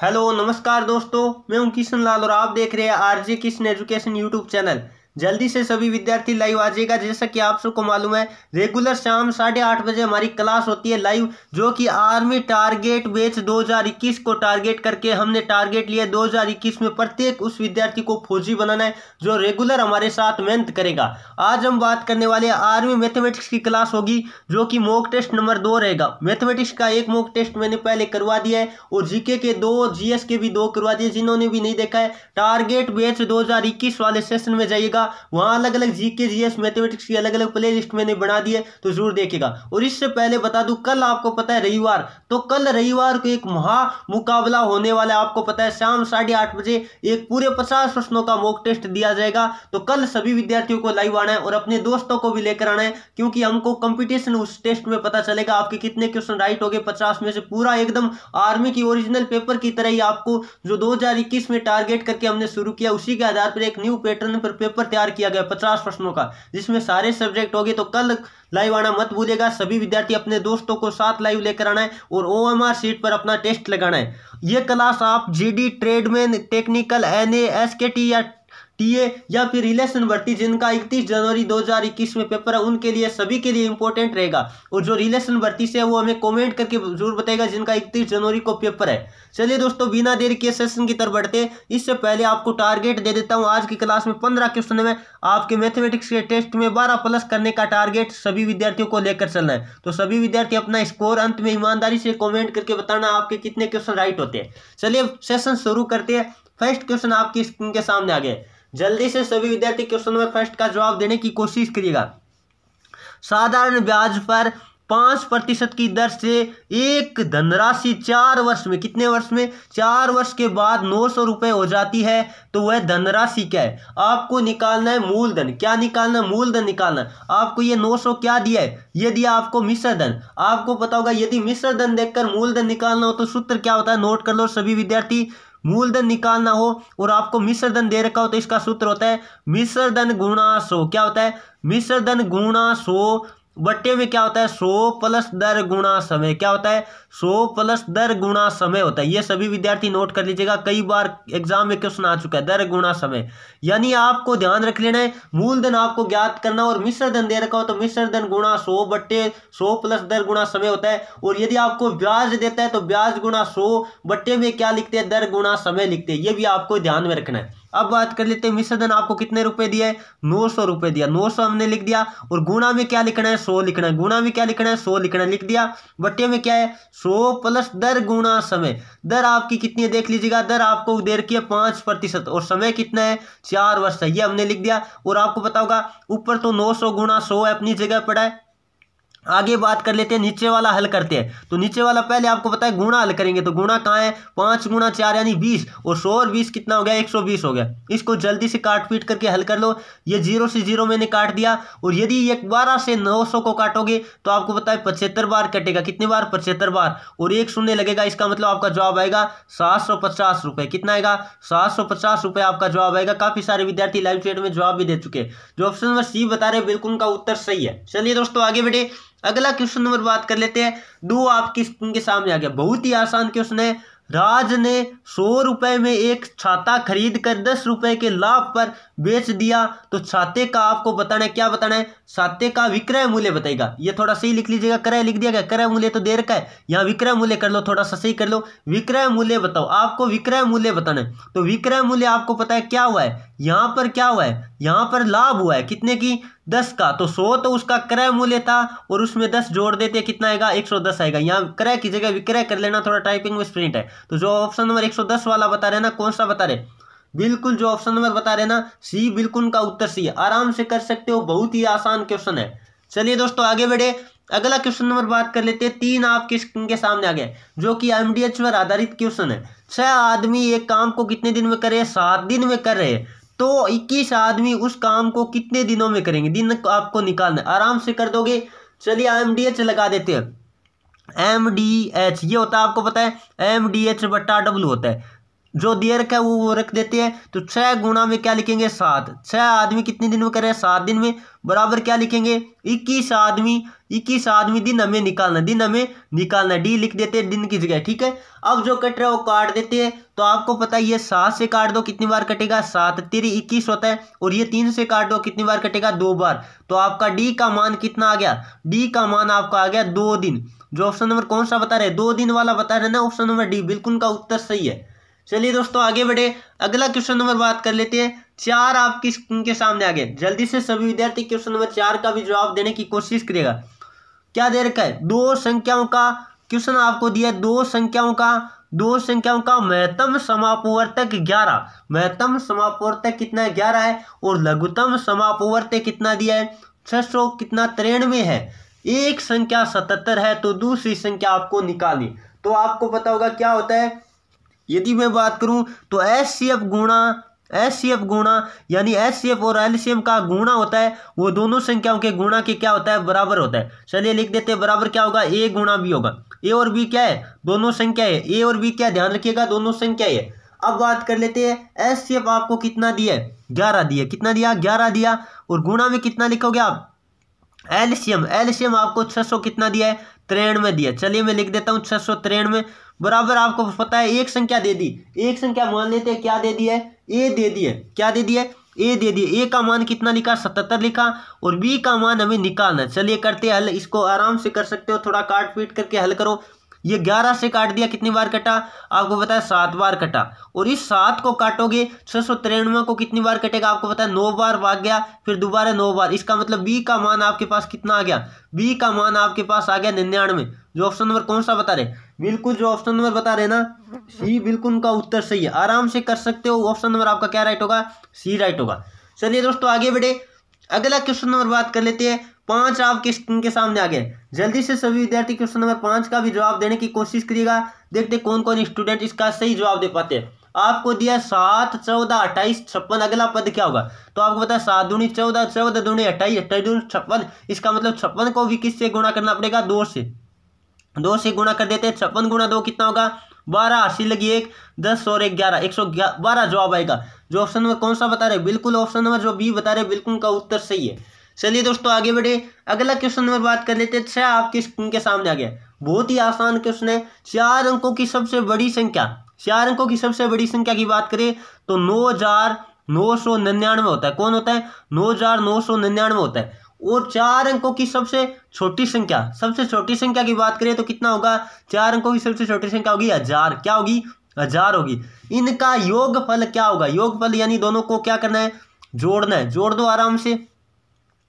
Hello नमस्कार दोस्तों, मैं हूं किशन लाल और आप देख रहे हैं RJ Kishan education YouTube channel. जल्दी से सभी विद्यार्थी लाइव आ जाइएगा। जैसा कि आप सबको मालूम है, रेगुलर शाम 8:30 बजे हमारी क्लास होती है लाइव, जो कि आर्मी टारगेट बैच 2021 को टारगेट करके हमने टारगेट लिया 2021 में प्रत्येक उस विद्यार्थी को फौजी बनाना है जो रेगुलर हमारे साथ मेहनत करेगा। आज हम बात करने वाले आर्मी मैथमेटिक्स की क्लास होगी, जो कि मॉक टेस्ट नंबर 2 रहेगा। मैथमेटिक्स का एक मॉक टेस्ट मैंने पहले करवा दिया है और जीके के 2, जीएस के भी 2 करवा दिए। जिन्होंने भी नहीं देखा है, टारगेट बैच 2021 वाले सेशन में जाइएगा, वहां अलग अलग जीके जीएस मैथमेटिक्स की अलग अलग प्ले लिस्ट मैंने बना दी है, तो जरूर देखिएगा। और इससे पहले बता दूं, कल आपको पता है रविवार, तो कल रविवार को एक महा मुकाबला होने वाला है। आपको पता है शाम 8:30 बजे एक पूरे 50 प्रश्नों का मॉक टेस्ट दिया जाएगा। तो कल सभी विद्यार्थियों को लाइव आना है और अपने दोस्तों को भी लेकर आना है, क्योंकि हमको कंपटीशन उस टेस्ट में पता चलेगा आपके कितने क्वेश्चन राइट हो गए। 50 में से पूरा एकदम आर्मी की ओरिजिनल पेपर की तरह ही आपको जो 2021 में टारगेट करके हमने शुरू किया, उसी के आधार पर एक न्यू पैटर्न पर पेपर तैयार किया गया 50 प्रश्नों का, जिसमें सारे सब्जेक्ट हो गए। तो कल लाइव आना मत भूलिएगा। सभी विद्यार्थी अपने दोस्तों को साथ लाइव लेकर आना है और ओएमआर सीट पर अपना टेस्ट लगाना है। यह क्लास आप GD, tradesman, technical, NA, SKT या टीए या फिर रिलेशन भर्ती, जिनका 31 जनवरी 2021 में पेपर है, उनके लिए सभी के लिए इंपॉर्टेंट रहेगा। और जो रिलेशन भर्ती से है वो हमें कमेंट करके जरूर बताएगा जिनका 31 जनवरी को पेपर है। चलिए दोस्तों, बिना देरी के सेशन की तरफ बढ़ते। इससे पहले आपको टारगेट दे देता हूं। आज की क्लास में 15 क्वेश्चन में आपके मैथमेटिक्स के टेस्ट में 12 प्लस करने का टारगेट सभी विद्यार्थियों को लेकर चलना है। तो सभी विद्यार्थी अपना स्कोर अंत में ईमानदारी से कॉमेंट करके बताना आपके कितने क्वेश्चन राइट होते हैं। चलिए सेशन शुरू करते हैं। फर्स्ट क्वेश्चन आपकी स्क्रीन के सामने आ गया। जल्दी से सभी विद्यार्थी क्वेश्चन नंबर फर्स्ट का जवाब देने की कोशिश करिएगा। साधारण ब्याज पर 5% की दर से एक धनराशि 4 वर्ष में, कितने वर्ष में, 4 वर्ष के बाद 900 रुपए हो जाती है, तो वह धनराशि क्या है? आपको निकालना है मूलधन। क्या निकालना है? मूलधन निकालना है। आपको ये 900 क्या दिया है? ये दिया आपको मिश्र धन। आपको पता होगा, यदि मिश्र धन देखकर मूलधन निकालना हो तो सूत्र क्या होता है? नोट कर लो सभी विद्यार्थी। मूलधन निकालना हो और आपको मिश्र धन दे रखा हो तो इसका सूत्र होता है मिश्र धन गुणा 100। क्या होता है? मिश्र धन गुणा 100 बट्टे में क्या होता है? 100 प्लस दर गुणा समय। क्या होता है? 100 प्लस दर गुणा समय होता है। ये सभी विद्यार्थी नोट कर लीजिएगा, कई बार एग्जाम में क्वेश्चन आ चुका है, दर गुणा समय। यानी आपको ध्यान रख लेना है, मूलधन आपको ज्ञात करना और मिश्र धन दे रखा हो तो मिश्र धन गुणा 100 बट्टे 100 प्लस दर गुणा समय होता है। और यदि आपको ब्याज देता है तो ब्याज गुणा 100 बट्टे में क्या लिखते हैं? दर गुणा समय लिखते हैं। ये भी आपको ध्यान में रखना है। अब बात कर लेते हैं, मिश्र धन आपको कितने रुपए दिया है? 900 रुपए दिया। 900 हमने लिख दिया। और गुणा में क्या लिखना है? 100 लिखना है। गुणा में क्या लिखना है? 100 लिखना है, लिख दिया। बट्टे में क्या है? 100 प्लस दर गुणा समय। दर आपकी कितनी है देख लीजिएगा। दर आपको दे रखी है 5% और समय कितना है? 4 वर्ष है। ये हमने लिख दिया। और आपको पता होगा ऊपर तो 900 गुणा 100 है, अपनी जगह पड़ा है। आगे बात कर लेते हैं, नीचे वाला हल करते हैं। तो नीचे वाला पहले आपको पता है गुणा हल करेंगे, तो गुणा कहाँ है? 5 गुणा 4 यानी 20, और 100 और 20 कितना हो गया? 120 हो गया। इसको जल्दी से काट पीट करके हल कर लो। ये 0 से 0 मैंने काट दिया। और यदि ये 12 से 900 को काटोगे तो आपको पता है 75 बार कटेगा। कितनी बार? 75 बार। और एक शून्य लगेगा। इसका मतलब आपका जवाब आएगा 750 रुपए। कितना आएगा? 750 रुपए आपका जवाब आएगा। काफी सारे विद्यार्थी लाइव चैट में जवाब भी दे चुके। जो ऑप्शन नंबर सी बता रहे बिल्कुल उनका उत्तर सही है। चलिए दोस्तों आगे बढ़े, अगला क्वेश्चन नंबर बात कर लेते हैं। 2 आपकी स्क्रीन के सामने आ गया। बहुत ही आसान क्वेश्चन है। राज ने 100 रुपए में एक छाता खरीद कर 10 रुपए के लाभ पर बेच दिया, तो छाते का आपको बताना है। क्या बताना है? छाते का विक्रय मूल्य बताएगा। ये थोड़ा सही लिख लीजिएगा। क्रय लिख दिया गया, क्रय मूल्य तो दे रखा है, यहाँ विक्रय मूल्य कर लो, थोड़ा सा सही कर लो। विक्रय मूल्य बताओ। आपको विक्रय मूल्य बताना है। तो विक्रय मूल्य आपको पता है क्या हुआ है? यहाँ पर क्या हुआ है? यहाँ पर लाभ हुआ है। कितने की? 10 का। तो 100 तो उसका क्रय मूल्य था और उसमें 10 जोड़ देते, कितना आएगा? 110 आएगा। यहाँ क्रय की जगह विक्रय कर लेना, थोड़ा टाइपिंग में स्प्रिंट है। तो जो ऑप्शन नंबर 110 वाला बता रहे ना, कौन सा बता रहे? बिल्कुल जो ऑप्शन नंबर बता रहे ना, सी, बिल्कुल उनका उत्तर सी है। आराम से कर सकते हो, बहुत ही आसान क्वेश्चन है। चलिए दोस्तों आगे बढ़े, अगला क्वेश्चन नंबर बात कर लेते हैं। 3 आपके स्क्रीन के सामने आ गए, जो कि एमडीएच पर आधारित क्वेश्चन है। 6 आदमी एक काम को कितने दिन में करे? 7 दिन में कर रहे हैं, तो 21 आदमी उस काम को कितने दिनों में करेंगे? दिन आपको निकालना है, आराम से कर दोगे। चलिए एमडीएच लगा देते हैं। एमडीएच ये होता है, आपको पता है, एमडीएच बट्टा डब्ल्यू होता है। जो दिया रखा है वो रख देते हैं। तो 6 गुणा में क्या लिखेंगे 7। 6 आदमी कितने दिन में करे 7 दिन में, बराबर क्या लिखेंगे 21 आदमी। 21 आदमी दिन हमें निकालना, डी लिख देते हैं दिन की जगह, ठीक है। अब जो कट रहा है वो काट देते हैं। तो आपको पता है ये 7 से काट दो कितनी बार कटेगा 7 तेरी 21 होता है, और ये 3 से काट दो कितनी बार कटेगा 2 बार। तो आपका डी का मान कितना आ गया, डी का मान आपका आ गया 2 दिन। जो ऑप्शन नंबर कौन सा बता रहे 2 दिन वाला बता रहे ना, ऑप्शन नंबर डी बिल्कुल का उत्तर सही है। चलिए दोस्तों आगे बढ़े, अगला क्वेश्चन नंबर बात कर लेते हैं। 4 आपकी स्क्रीन के सामने आ गए। जल्दी से सभी विद्यार्थी क्वेश्चन नंबर 4 का भी जवाब देने की कोशिश करिएगा। क्या दे रखा है, दो संख्याओं का क्वेश्चन आपको दिया है। दो संख्याओं का महत्तम समापवर्तक 11, महत्तम समापवर्तक कितना है 11 है, और लघुत्तम समापवर्तक कितना दिया है 600 कितना 93 है। एक संख्या 77 है, तो दूसरी संख्या आपको निकालनी। तो आपको पता होगा क्या होता है, यदि मैं बात करूं तो एचसीएफ गुणा यानी एचसीएफ और एलसीएम का गुणा होता है, वो दोनों संख्याओं के गुणा के क्या होता है बराबर होता है। चलिए लिख देते हैं, बराबर क्या होगा ए गुणा बी होगा। ए और बी क्या है, दोनों संख्या है, ए और बी क्या ध्यान रखिएगा दोनों संख्या है। अब बात कर लेते हैं एचसीएफ आपको कितना दिया है 11 दिया, कितना दिया 11 दिया, और गुणा में कितना लिखोगे आप एलसीएम आपको 600 कितना दिया है 93 दिया। चलिए मैं लिख देता हूँ 693 बराबर आपको पता है एक संख्या दे दी, एक संख्या मान लेते हैं क्या दे दी है ए दे दी है, क्या दे दी है ए दे दी। ए का मान कितना लिखा 77 लिखा, और बी का मान हमें निकालना। चलिए करते हैं हल, इसको आराम से कर सकते हो, थोड़ा काट पीट करके हल करो। ये 11 से काट दिया कितनी बार कटा आपको पता है 7 बार कटा, और इस 7 को काटोगे 693 को कितनी बार कटेगा आपको पता है 9 बार भाग गया, फिर दोबारा 9 बार। इसका मतलब बी का मान आपके पास कितना आ गया, बी का मान आपके पास आ गया 99। जो ऑप्शन नंबर कौन सा बता रहे, बिल्कुल जो ऑप्शन नंबर बता रहे ना सी बिल्कुल उनका उत्तर सही है, आराम से कर सकते हो। ऑप्शन नंबर आपका क्या राइट होगा, सी राइट होगा। चलिए दोस्तों आगे बढ़े, अगला क्वेश्चन नंबर बात कर लेते हैं। 5 आपके स्क्रीन के सामने आ गए। जल्दी से सभी विद्यार्थी क्वेश्चन नंबर 5 का भी जवाब देने की कोशिश करिएगा। देखते कौन कौन स्टूडेंट इसका सही जवाब दे पाते हैं। आपको दिया 7 14 28 56, अगला पद क्या होगा, तो आपको पता है 7 दूनी 14, 14 दूनी 28, 28 दूनी 56। इसका मतलब 56 को भी किससे गुणा करना पड़ेगा 2 से गुणा कर देते हैं। 56 गुणा 2 कितना होगा 12, 80 लगी 1, 10 और 11 112 जवाब आएगा। जो ऑप्शन नंबर कौन सा बता रहे, बिल्कुल ऑप्शन नंबर जो बी बता रहे बिल्कुल का उत्तर सही है। चलिए दोस्तों आगे बढ़े, अगला क्वेश्चन नंबर बात कर लेते हैं। 6 आपके स्क्रीन के सामने आ गया, बहुत ही आसान क्वेश्चन है। 4 अंकों की सबसे बड़ी संख्या, 4 अंकों की सबसे बड़ी संख्या की बात करें तो 9999 होता है। कौन होता है 9999 होता है। और 4 अंकों की सबसे छोटी संख्या की बात करें तो कितना होगा, 4 अंकों की सबसे छोटी संख्या होगी 1000। क्या होगी 1000 होगी। इनका योगफल क्या होगा, योगफल यानी दोनों को क्या करना है जोड़ना है। जोड़ दो आराम से,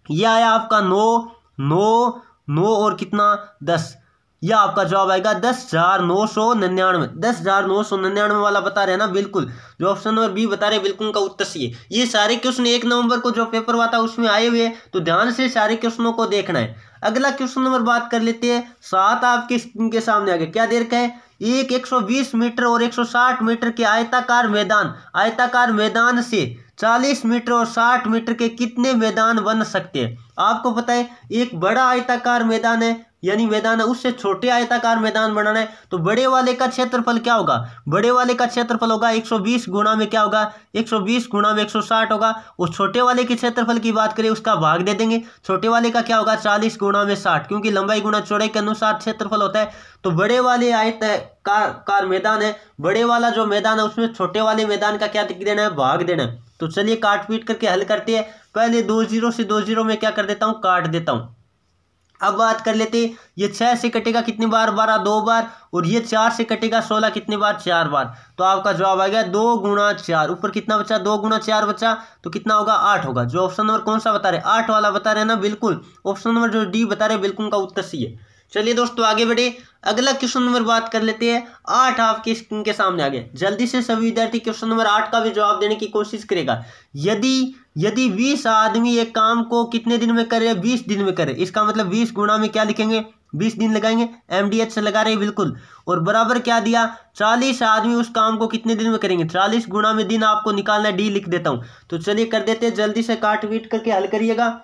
यह आया आपका 9 और कितना 10, यह आपका जवाब आएगा 10,999। 10,999 वाला बता रहे हैं ना बिल्कुल, जो ऑप्शन नंबर बी बता रहे बिल्कुल का उत्तर सही है। ये सारे क्वेश्चन 1 नवंबर को जो पेपर हुआ था उसमें आए हुए हैं, तो ध्यान से सारे क्वेश्चनों को देखना है। अगला क्वेश्चन नंबर बात कर लेते हैं। 7 आपके स्क्रीन के सामने आ गए। क्या दे रखा है, एक 120 मीटर और 160 मीटर के आयताकार मैदान से 40 मीटर और 60 मीटर के कितने मैदान बन सकते हैं। आपको पता है एक बड़ा आयताकार मैदान है यानी मैदान है, उससे छोटे आयताकार मैदान बनाना है, तो बड़े वाले का क्षेत्रफल क्या होगा, बड़े वाले का क्षेत्रफल होगा 120 गुणा में क्या होगा 120 गुणा में 160 होगा। उस छोटे वाले के क्षेत्रफल की बात करें उसका भाग दे देंगे, छोटे वाले का क्या होगा 40 गुणा में 60, क्योंकि लंबाई गुणा चौड़ाई के अनुसार क्षेत्रफल होता है। तो बड़े वाले आयताकार मैदान है, बड़े वाला जो मैदान है उसमें छोटे वाले मैदान का क्या देना है भाग देना है। तो चलिए काट पीट करके हल करते हैं। पहले 2 0 से 2 0 में क्या कर देता हूँ काट देता हूँ। अब बात कर लेते, ये 6 से कटेगा कितनी बार 12 2 बार, और ये 4 से कटेगा 16 कितनी बार 4 बार। तो आपका जवाब आ गया 2 गुणा 4, ऊपर कितना बचा 2 गुणा 4 बचा, तो कितना होगा 8 होगा। जो ऑप्शन नंबर कौन सा बता रहे 8 वाला बता रहे ना बिल्कुल, ऑप्शन नंबर जो डी बता रहे बिल्कुल का उत्तर सही है। चलिए दोस्तों आगे बढ़े, अगला क्वेश्चन नंबर बात कर लेते हैं। 8 आपके स्क्रीन के सामने आ गए। जल्दी से सभी विद्यार्थी क्वेश्चन नंबर 8 का भी जवाब देने की कोशिश करेगा। यदि 20 आदमी एक काम को कितने दिन में करे 20 दिन में करे, इसका मतलब 20 गुणा में क्या लिखेंगे 20 दिन लगाएंगे, MDH से लगा रहे बिल्कुल, और बराबर क्या दिया 40 आदमी उस काम को कितने दिन में करेंगे, 40 गुणा में दिन आपको निकालना है, डी लिख देता हूं। तो चलिए कर देते हैं, जल्दी से काट पीट करके हल करिएगा।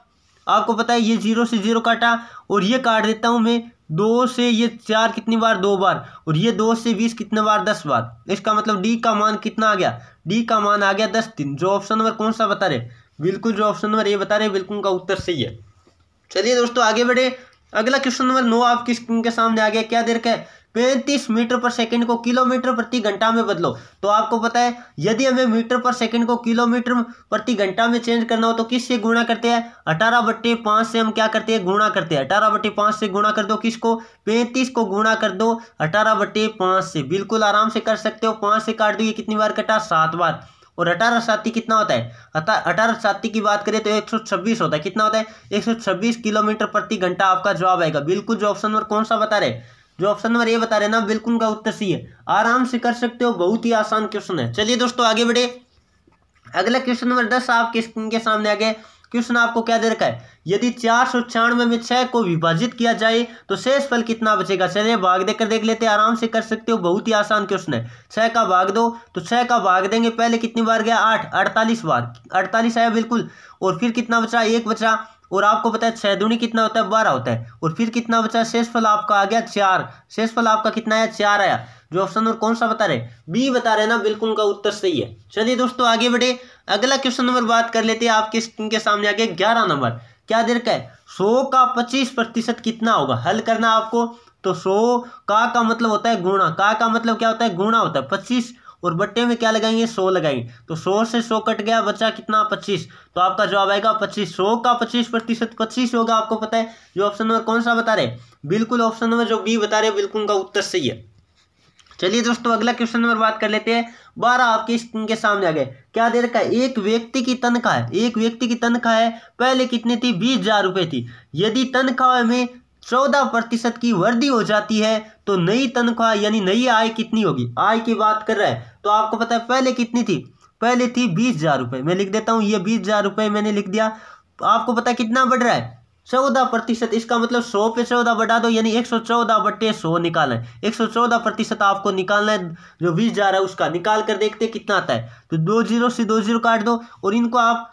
आपको पता है ये 0 से 0 काटा, और ये काट देता हूं मैं 2 से ये 4 कितनी बार, 2 बार, और ये 2 से 20 कितने बार, 10 बार। इसका मतलब डी का मान कितना आ गया, डी का मान आ गया 10 दिन। जो ऑप्शन नंबर कौन सा बता रहे, बिल्कुल जो ऑप्शन नंबर ये बता रहे बिल्कुल का उत्तर सही है। चलिए दोस्तों आगे बढ़े। अगला क्वेश्चन नंबर 9 आपकी स्क्रीन के सामने आ गया। क्या दे रखा है, 35 मीटर पर सेकंड को किलोमीटर प्रति घंटा में बदलो। तो आपको पता है यदि हमें मीटर पर सेकंड को किलोमीटर प्रति घंटा में चेंज करना हो तो किससे गुणा करते हैं, 18/5 से हम क्या करते हैं, गुणा करते हैं। 18/5 से गुणा कर दो किसको, 35 को गुणा कर दो 18/5 से। बिल्कुल आराम से कर सकते हो, 5 से काट दो, ये कितनी बार कटा, 7 बार। और 18 साती कितना होता है, 18 साती की बात करें तो 126 होता है। कितना होता है, 126 किलोमीटर प्रति घंटा आपका जवाब आएगा। बिल्कुल जो ऑप्शन नंबर कौन सा बता रहे, जो ऑप्शन नंबर ये बता रहे ना, बिल्कुल का उत्तर सही है। आराम से कर सकते हो, बहुत ही आसान क्वेश्चन है। चलिए दोस्तों आगे बढ़े। अगला क्वेश्चन नंबर 10 आपके स्क्रीन के सामने आ गए। क्वेश्चन आपको क्या दे रखा है, यदि 496 में 6 को विभाजित किया जाए तो शेष फल कितना बचेगा। चलिए भाग देकर देख लेते हैं, आराम से कर सकते हो, बहुत ही आसान क्वेश्चन है। 6 का भाग दो, तो 6 का भाग देंगे, पहले कितनी बार गया, 8, 48 बार, 48 आया बिल्कुल। और फिर कितना बचा, 1 बचा। और आपको पता है 6 दूनी कितना होता है, 12 होता है। और फिर कितना बचा, शेषफल आपका आ गया 4। शेषफल आपका कितना आया, 4 आया। जो ऑप्शन नंबर कौन सा बता रहे, बी बता रहे ना, बिल्कुल का उत्तर सही है। चलिए दोस्तों आगे बढ़े। अगला क्वेश्चन नंबर बात कर लेते हैं, आपके स्क्रीन के सामने आगे 11 नंबर। क्या दे रखा है, 100 का 25% कितना होगा। हल करना आपको, तो 100 का मतलब होता है गुणा, का मतलब क्या होता है, गुणा होता है। 25 और बट्टे में क्या लगाएंगे, 100 लगाएंगे। तो 100 से 100 कट गया, बचा कितना, 25। तो आपका जवाब आएगा 25। 100 का 25% 25 होगा, आपको पता है। जो ऑप्शन नंबर कौन सा बता रहे, बिल्कुल ऑप्शन नंबर जो बी बता रहे, बिल्कुल का उत्तर सही है। चलिए दोस्तों अगला क्वेश्चन नंबर बात कर लेते हैं। 12 आपके स्क्रीन के सामने आ गए। क्या दे रखा है, एक व्यक्ति की तनख्वाह है, एक व्यक्ति की तनख्वाह है, पहले कितनी थी, 20,000 रुपये थी। यदि तनख्वाह में 14% की वृद्धि हो जाती है तो नई तनख्वाह यानी नई आय कितनी होगी। आय की बात कर रहा है, तो आपको पता है पहले कितनी थी, पहले थी 20,000 रुपये। मैं लिख देता हूँ, ये 20,000 रुपये मैंने लिख दिया। तो आपको पता है कितना बढ़ रहा है, 14%। इसका मतलब 100 पे 14 बढ़ा दो, यानी 114/100 निकालना है। 114% आपको निकालना है, जो 20,000 है उसका। निकाल कर देखते कितना आता है। तो 2 0 से 2 0 काट दो, और इनको आप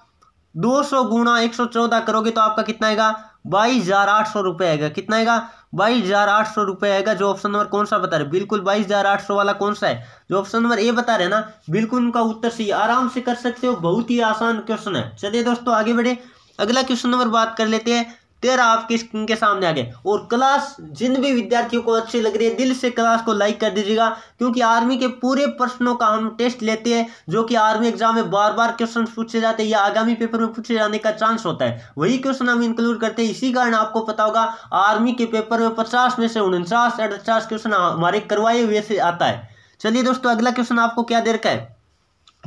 200 गुणा 114 करोगे तो आपका कितना आएगा, 22,800 रुपये आएगा। कितना आएगा, 22,800 रुपये आएगा। जो ऑप्शन नंबर कौन सा बता रहे, बिल्कुल 22,800 वाला कौन सा है, जो ऑप्शन नंबर ए बता रहे ना, बिल्कुल उनका उत्तर सही। आराम से कर सकते हो, बहुत ही आसान क्वेश्चन है। चलिए दोस्तों आगे बढ़े। अगला क्वेश्चन नंबर बात कर लेते हैं। 13 आपकी स्क्रीन के सामने आ गए। और क्लास जिन भी विद्यार्थियों को अच्छी लग रही है, दिल से क्लास को लाइक कर दीजिएगा, क्योंकि आर्मी के पूरे प्रश्नों का हम टेस्ट लेते हैं, जो कि आर्मी एग्जाम में बार बार क्वेश्चन पूछे जाते हैं या आगामी पेपर में पूछे जाने का चांस होता है। वही क्वेश्चन हम इंक्लूड करते हैं। इसी कारण आपको पता होगा आर्मी के पेपर में 50 में से 49 क्वेश्चन हमारे करवाए हुए से आता है। चलिए दोस्तों अगला क्वेश्चन आपको क्या दे रखा है,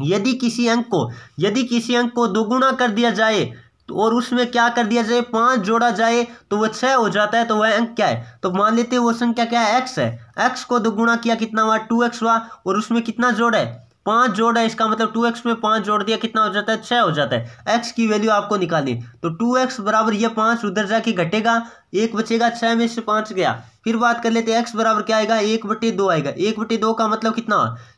यदि किसी अंक को दोगुना कर दिया जाए और उसमें क्या कर दिया जाए, 5 जोड़ा जाए तो वह 6 हो जाता है, तो वह अंक क्या है। तो मान लेते हैं वो संख्या क्या है, x है। x को दोगुना किया कितना हुआ, 2x हुआ। और उसमें कितना जोड़ है, 5 जोड़ है। इसका मतलब 2x में 5 जोड़ दिया, कितना हो जाता है, 6 हो जाता है। x की वैल्यू आपको निकालनी, तो 2x बराबर ये 5 उधर जाके घटेगा, 1 बचेगा, 6 में से 5 गया। फिर बात कर लेते हैं, x बराबर क्या आएगा, 1/2 आएगा। 1/2 का मतलब कितना,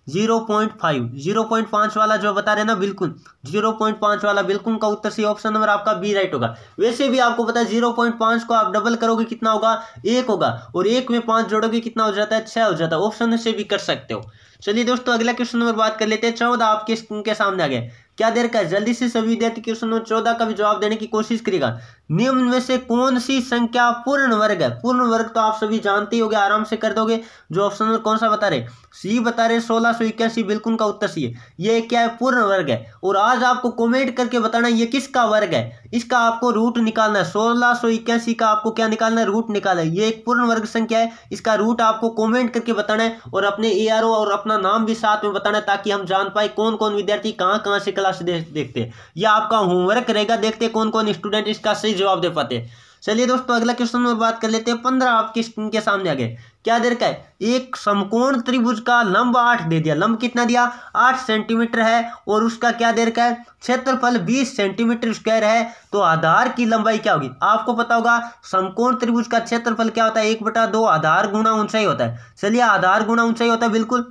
0.5। 0.5 वाला जो बता रहे ना, बिल्कुल 0.5 वाला, बिल्कुल का उत्तर सी, ऑप्शन नंबर आपका बी राइट होगा। वैसे भी आपको पता है 0.5 को आप डबल करोगे कितना होगा, 1 होगा। और 1 में 5 जोड़ोगे कितना हो जाता है, 6 हो जाता है। ऑप्शन से भी कर सकते हो। चलिए दोस्तों अगला क्वेश्चन नंबर बात कर लेते हैं। 14 आपके स्क्रीन के सामने आ गए। क्या देर का, जल्दी से सभी विद्यार्थी क्वेश्चन नंबर 14 का भी जवाब देने की कोशिश करेगा। निम्न में से कौन सी संख्या पूर्ण वर्ग है। पूर्ण वर्ग तो आप सभी जानते ही होंगे, आराम से कर दोगे। जो ऑप्शन नंबर कौन सा बता रहे, सी बता रहे, 1681। बिल्कुल का उत्तर सी है। ये क्या है, पूर्ण वर्ग है। और आज आपको कमेंट करके बताना ये किसका वर्ग है, इसका आपको रूट निकालना है। 1681 का आपको क्या निकालना है, रूट निकालना है। ये एक पूर्ण वर्ग संख्या है, इसका रूट आपको कमेंट करके बताना है, और अपने ARO और अपना नाम भी साथ में बताना है, ताकि हम जान पाए कौन कौन विद्यार्थी कहाँ कहाँ से क्लास देखते हैं। यह आपका होमवर्क रहेगा, देखते कौन कौन स्टूडेंट इसका सही जवाब दे पाते हैं। चलिए दोस्तों अगला क्वेश्चन में बात कर लेते हैं। 15 आपकी स्क्रीन के सामने आ गए। क्या दे रखा है, एक समकोण त्रिभुज का लंब 8 दे दिया। लंब कितना दिया, 8 सेंटीमीटर है। और उसका क्या दे रखा है, क्षेत्रफल 20 सेंटीमीटर स्क्वायर है। तो आधार की लंबाई क्या होगी। आपको पता होगा समकोण त्रिभुज का क्षेत्रफल क्या होता है, 1/2 आधार गुणा ऊंचाई होता है। चलिए आधार गुणा ऊंचाई होता है, बिल्कुल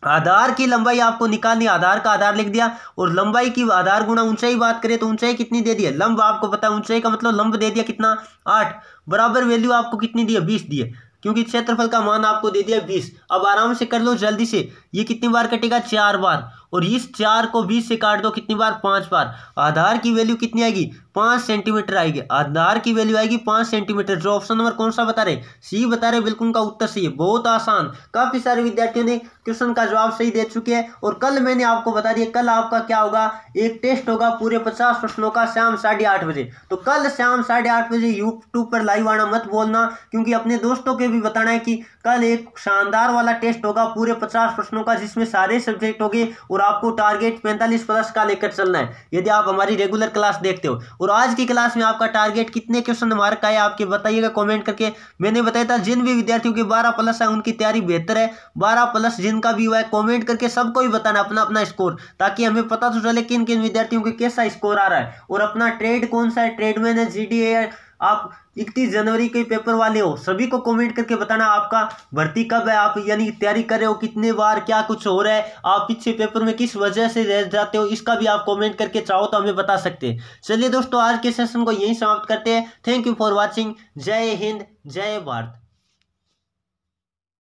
आधार की लंबाई आपको निकालनी, आधार का आधार लिख दिया और लंबाई की आधार गुणा ऊंचाई बात करें तो ऊंचाई कितनी दे दी है, लंब आपको पता है, ऊंचाई का मतलब लंब दे दिया कितना 8, बराबर वैल्यू आपको कितनी दी है 20 दी है, क्योंकि क्षेत्रफल का मान आपको दे दिया 20। अब आराम से कर लो जल्दी से, ये कितनी बार कटेगा 4 बार, और इस 4 को 20 से काट दो कितनी बार 5 बार। आधार की वैल्यू कितनी आएगी 5 सेंटीमीटर आएगी, आधार की वैल्यू आएगी 5 सेंटीमीटर। जो ऑप्शन नंबर कौन सा बता रहे, सी बता रहे, बिल्कुल उनका उत्तर सही है। बहुत आसान, काफी सारे विद्यार्थियों ने क्वेश्चन का जवाब सही दे चुके हैं। और कल मैंने आपको बता दिया, कल आपका क्या होगा, एक टेस्ट होगा पूरे 50 प्रश्नों का शाम 8:30 बजे। तो कल शाम 8:30 बजे यूट्यूब पर लाइव आना मत बोलना, क्योंकि अपने दोस्तों के भी बताना है कि कल एक शानदार वाला टेस्ट होगा पूरे 50 प्रश्नों का, जिसमें सारे सब्जेक्ट होंगे और आपको टारगेट 45 प्लस का लेकर चलना है यदि आप हमारी रेगुलर क्लास देखते हो। और आज की क्लास में आपका टारगेट कितने क्वेश्चन मार्क का है आपके बताइएगा कमेंट करके। मैंने बताया था जिन भी विद्यार्थियों के 12 प्लस है उनकी तैयारी बेहतर है, 12 प्लस जिनका भी हुआ है कमेंट करके सबको ही बताना अपना अपना स्कोर, ताकि हमें पता तो चले किन किन विद्यार्थियों के कैसा स्कोर आ रहा है। और अपना ट्रेड कौन सा है, ट्रेडमैन है, जीडीए है, आप 31 जनवरी के पेपर वाले हो, सभी को कमेंट करके बताना आपका भर्ती कब है, आप यानी तैयारी कर रहे हो कितने बार, क्या कुछ हो रहा है, आप पीछे पेपर में किस वजह से रह जाते हो, इसका भी आप कमेंट करके चाहो तो हमें बता सकते हैं। चलिए दोस्तों, आज के सेशन को यहीं समाप्त करते हैं। Thank you for watching. जय हिंद, जय भारत।